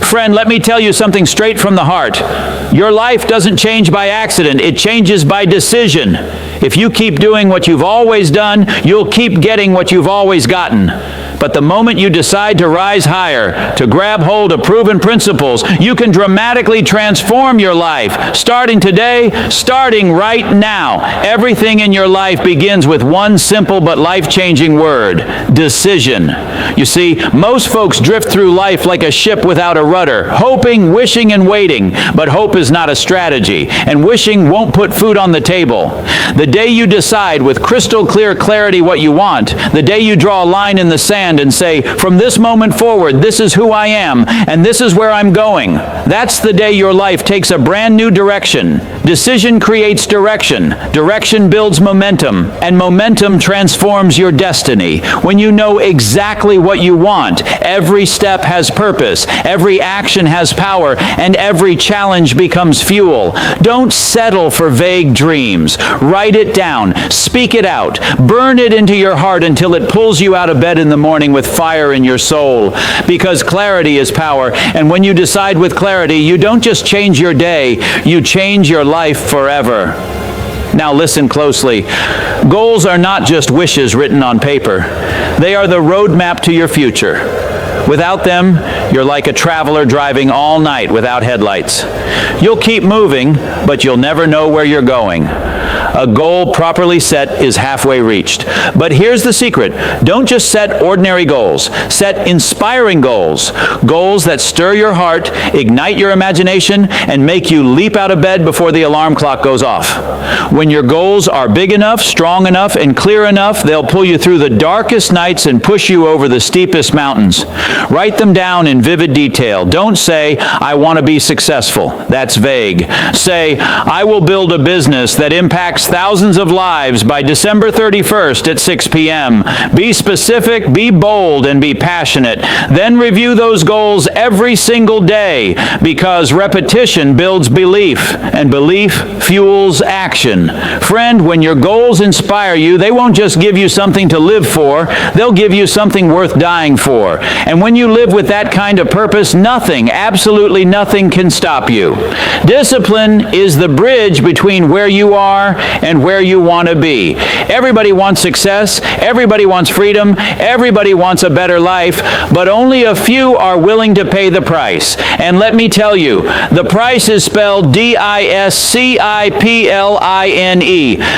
Friend, let me tell you something straight from the heart. Your life doesn't change by accident. It changes by decision. If you keep doing what you've always done, you'll keep getting what you've always gotten. But the moment you decide to rise higher, to grab hold of proven principles, you can dramatically transform your life. Starting today, starting right now. Everything in your life begins with one simple but life-changing word: decision. You see, most folks drift through life like a ship without a rudder, hoping, wishing, and waiting. But hope is not a strategy, and wishing won't put food on the table. The day you decide with crystal clear clarity what you want, the day you draw a line in the sand and say, from this moment forward, this is who I am, and this is where I'm going, that's the day your life takes a brand new direction. Decision creates direction. Direction builds momentum, and momentum transforms your destiny. When you know exactly what you want, every step has purpose, every action has power, and every challenge becomes fuel. Don't settle for vague dreams. Write it down, speak it out, burn it into your heart until it pulls you out of bed in the morning with fire in your soul. Because clarity is power, and when you decide with clarity, you don't just change your day, you change your life forever. Now listen closely. Goals are not just wishes written on paper. They are the roadmap to your future. Without them, you're like a traveler driving all night without headlights. You'll keep moving, but you'll never know where you're going. A goal properly set is halfway reached. But here's the secret. Don't just set ordinary goals. Set inspiring goals. Goals that stir your heart, ignite your imagination, and make you leap out of bed before the alarm clock goes off. When your goals are big enough, strong enough, and clear enough, they'll pull you through the darkest nights and push you over the steepest mountains. Write them down in vivid detail. Don't say, I want to be successful. That's vague. Say, I will build a business that impacts thousands of lives by December 31st at 6 p.m. Be specific, be bold, and be passionate. Then review those goals every single day, because repetition builds belief, and belief fuels action. Friend, when your goals inspire you, they won't just give you something to live for, they'll give you something worth dying for. And when you live with that kind of purpose, nothing, absolutely nothing can stop you. Discipline is the bridge between where you are and where you want to be. Everybody wants success, everybody wants freedom, everybody wants a better life, but only a few are willing to pay the price. And let me tell you, the price is spelled D-I-S-C-I-P-L-I-N-E.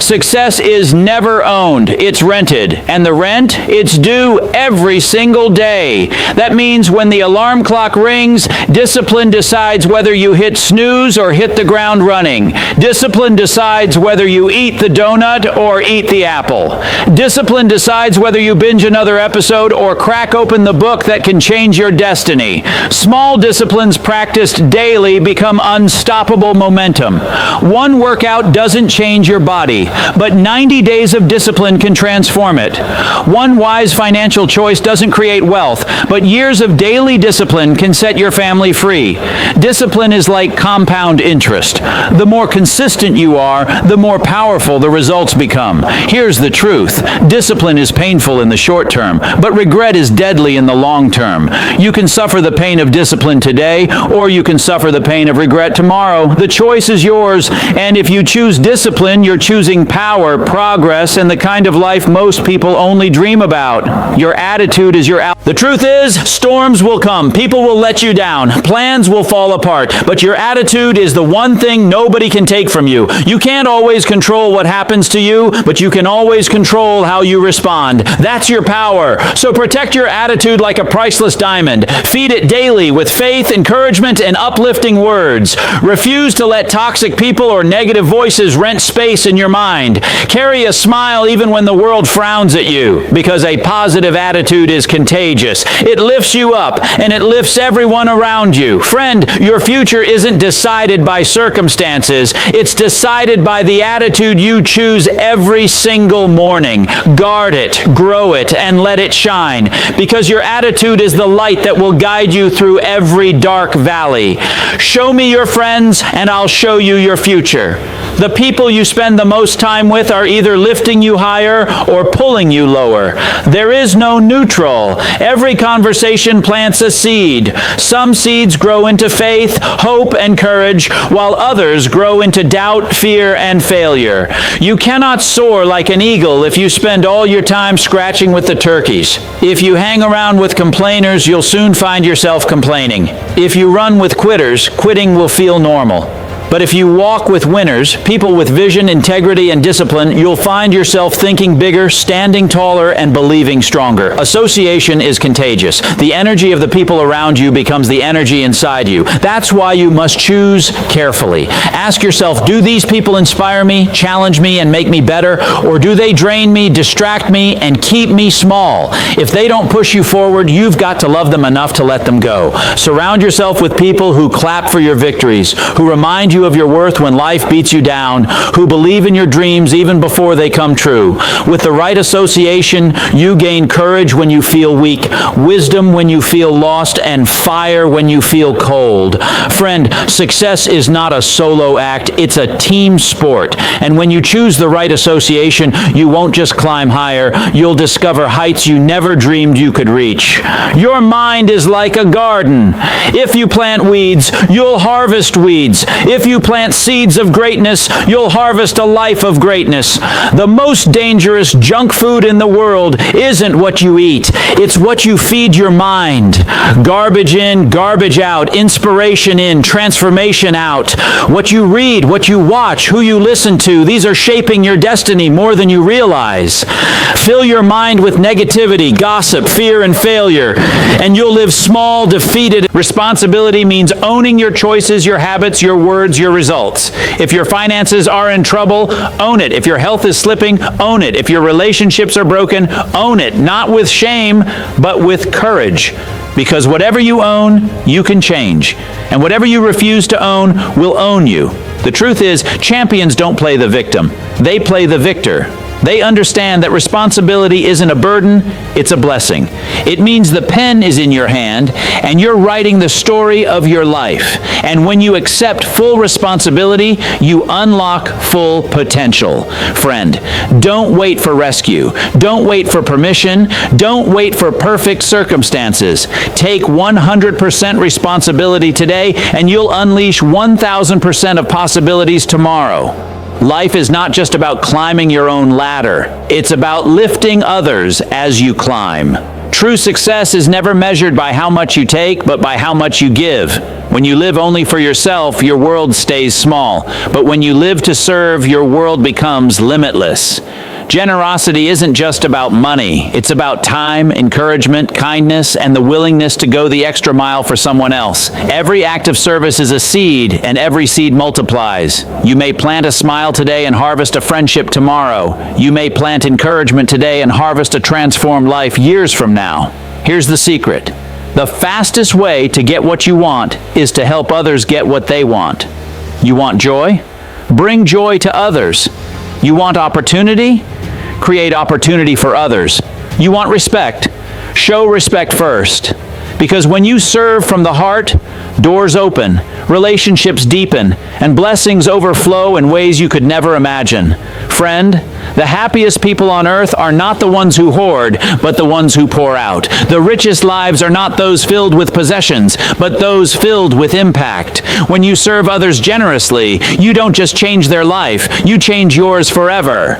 Success is never owned, it's rented. And the rent, it's due every single day. That means when the alarm clock rings, discipline decides whether you hit snooze or hit the ground running. Discipline decides whether you eat the donut or eat the apple. Discipline decides whether you binge another episode or crack open the book that can change your destiny. Small disciplines practiced daily become unstoppable momentum. One workout doesn't change your body, but 90 days of discipline can transform it. One wise financial choice doesn't create wealth, but years of daily discipline can set your family free. Discipline is like compound interest. The more consistent you are, the more powerful the results become. Here's the truth. Discipline is painful in the short term, but regret is deadly in the long term. You can suffer the pain of discipline today, or you can suffer the pain of regret tomorrow. The choice is yours, and if you choose discipline, you're choosing power, progress, and the kind of life most people only dream about. Your attitude is your outlook. The truth is, storms will come. People will let you down. Plans will fall apart. But your attitude is the one thing nobody can take from you. You can't always control what happens to you, but you can always control how you respond. That's your power. So protect your attitude like a priceless diamond. Feed it daily with faith, encouragement, and uplifting words. Refuse to let toxic people or negative voices rent space in your mind. Carry a smile even when the world frowns at you, because a positive attitude is contagious. It lifts you up, and it lifts everyone around you. Friend, your future isn't decided by circumstances. It's decided by the attitude you choose every single morning. Guard it, grow it, and let it shine, because your attitude is the light that will guide you through every dark valley. Show me your friends, and I'll show you your future. The people you spend the most time with are either lifting you higher or pulling you lower. There is no neutral. Every conversation conversation plants a seed. Some seeds grow into faith, hope, and courage, while others grow into doubt, fear, and failure. You cannot soar like an eagle if you spend all your time scratching with the turkeys. If you hang around with complainers, you'll soon find yourself complaining. If you run with quitters, quitting will feel normal. But if you walk with winners, people with vision, integrity, and discipline, you'll find yourself thinking bigger, standing taller, and believing stronger. Association is contagious. The energy of the people around you becomes the energy inside you. That's why you must choose carefully. Ask yourself, do these people inspire me, challenge me, and make me better? Or do they drain me, distract me, and keep me small? If they don't push you forward, you've got to love them enough to let them go. Surround yourself with people who clap for your victories, who remind you of your worth when life beats you down, who believe in your dreams even before they come true. With the right association, you gain courage when you feel weak, wisdom when you feel lost, and fire when you feel cold. Friend, success is not a solo act, it's a team sport. And when you choose the right association, you won't just climb higher, you'll discover heights you never dreamed you could reach. Your mind is like a garden. If you plant weeds, you'll harvest weeds. If you plant seeds of greatness, you'll harvest a life of greatness. The most dangerous junk food in the world isn't what you eat, it's what you feed your mind. Garbage in, garbage out, inspiration in, transformation out. What you read, what you watch, who you listen to, these are shaping your destiny more than you realize. Fill your mind with negativity, gossip, fear, and failure, and you'll live small, defeated. Responsibility means owning your choices, your habits, your words, your results. If your finances are in trouble, own it. If your health is slipping, own it. If your relationships are broken, own it. Not with shame, but with courage. Because whatever you own, you can change. And whatever you refuse to own will own you. The truth is, champions don't play the victim. They play the victor. They understand that responsibility isn't a burden, it's a blessing. It means the pen is in your hand and you're writing the story of your life. And when you accept full responsibility, you unlock full potential. Friend, don't wait for rescue. Don't wait for permission. Don't wait for perfect circumstances. Take 100% responsibility today and you'll unleash 1,000% of possibilities tomorrow. Life is not just about climbing your own ladder. It's about lifting others as you climb. True success is never measured by how much you take, but by how much you give. When you live only for yourself, your world stays small. But when you live to serve, your world becomes limitless. Generosity isn't just about money. It's about time, encouragement, kindness, and the willingness to go the extra mile for someone else. Every act of service is a seed, and every seed multiplies. You may plant a smile today and harvest a friendship tomorrow. You may plant encouragement today and harvest a transformed life years from now. Here's the secret. The fastest way to get what you want is to help others get what they want. You want joy? Bring joy to others. You want opportunity? Create opportunity for others. You want respect? Show respect first. Because when you serve from the heart, doors open, relationships deepen, and blessings overflow in ways you could never imagine. Friend, the happiest people on earth are not the ones who hoard, but the ones who pour out. The richest lives are not those filled with possessions, but those filled with impact. When you serve others generously, you don't just change their life, you change yours forever.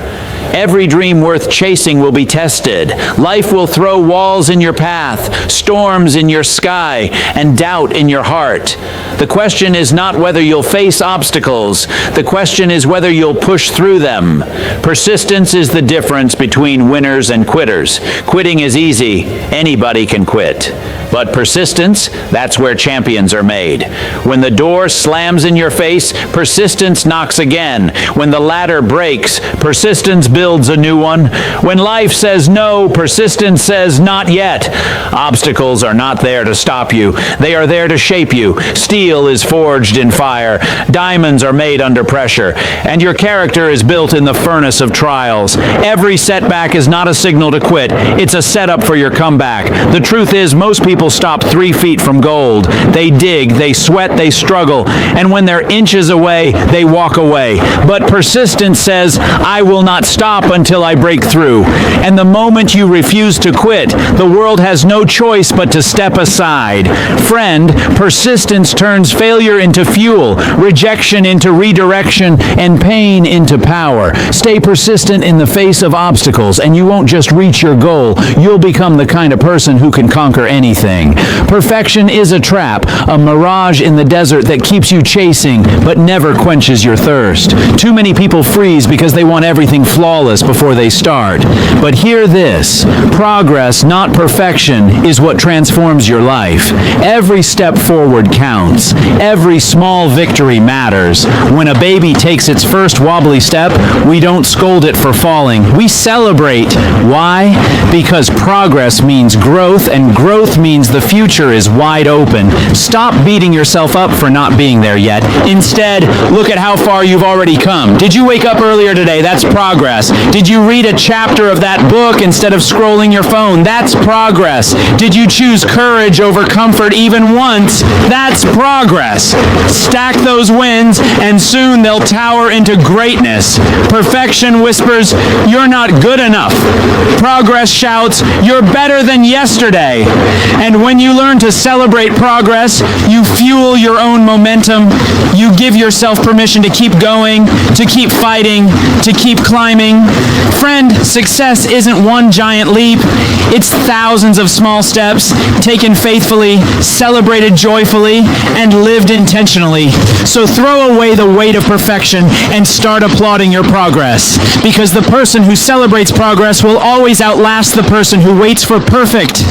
Every dream worth chasing will be tested. Life will throw walls in your path, storms in your sky, and doubt in your heart. The question is not whether you'll face obstacles. The question is whether you'll push through them. Persistence is the difference between winners and quitters. Quitting is easy. Anybody can quit. But persistence, that's where champions are made. When the door slams in your face, persistence knocks again. When the ladder breaks, persistence builds a new one. When life says no, persistence says not yet. Obstacles are not there to stop you. They are there to shape you. Steel is forged in fire. Diamonds are made under pressure. And your character is built in the furnace of trials. Every setback is not a signal to quit. It's a setup for your comeback. The truth is, most people stop 3 feet from gold. They dig, they sweat, they struggle, and when they're inches away, they walk away. But persistence says, I will not stop until I break through. And the moment you refuse to quit, the world has no choice but to step aside. Friend, persistence turns failure into fuel, rejection into redirection, and pain into power. Stay persistent in the face of obstacles, and you won't just reach your goal, you'll become the kind of person who can conquer anything. Perfection is a trap, a mirage in the desert that keeps you chasing, but never quenches your thirst. Too many people freeze because they want everything flawless before they start. But hear this, progress, not perfection, is what transforms your life. Every step forward counts. Every small victory matters. When a baby takes its first wobbly step, we don't scold it for falling. We celebrate. Why? Because progress means growth, and growth means the future is wide open. Stop beating yourself up for not being there yet. Instead, look at how far you've already come. Did you wake up earlier today? That's progress. Did you read a chapter of that book instead of scrolling your phone? That's progress. Did you choose courage over comfort even once? That's progress. Stack those wins, and soon they'll tower into greatness. Perfection whispers, you're not good enough. Progress shouts, you're better than yesterday. And when you learn to celebrate progress, you fuel your own momentum. You give yourself permission to keep going, to keep fighting, to keep climbing. Friend, success isn't one giant leap. It's thousands of small steps taken faithfully, celebrated joyfully, and lived intentionally. So throw away the weight of perfection and start applauding your progress. Because the person who celebrates progress will always outlast the person who waits for perfect.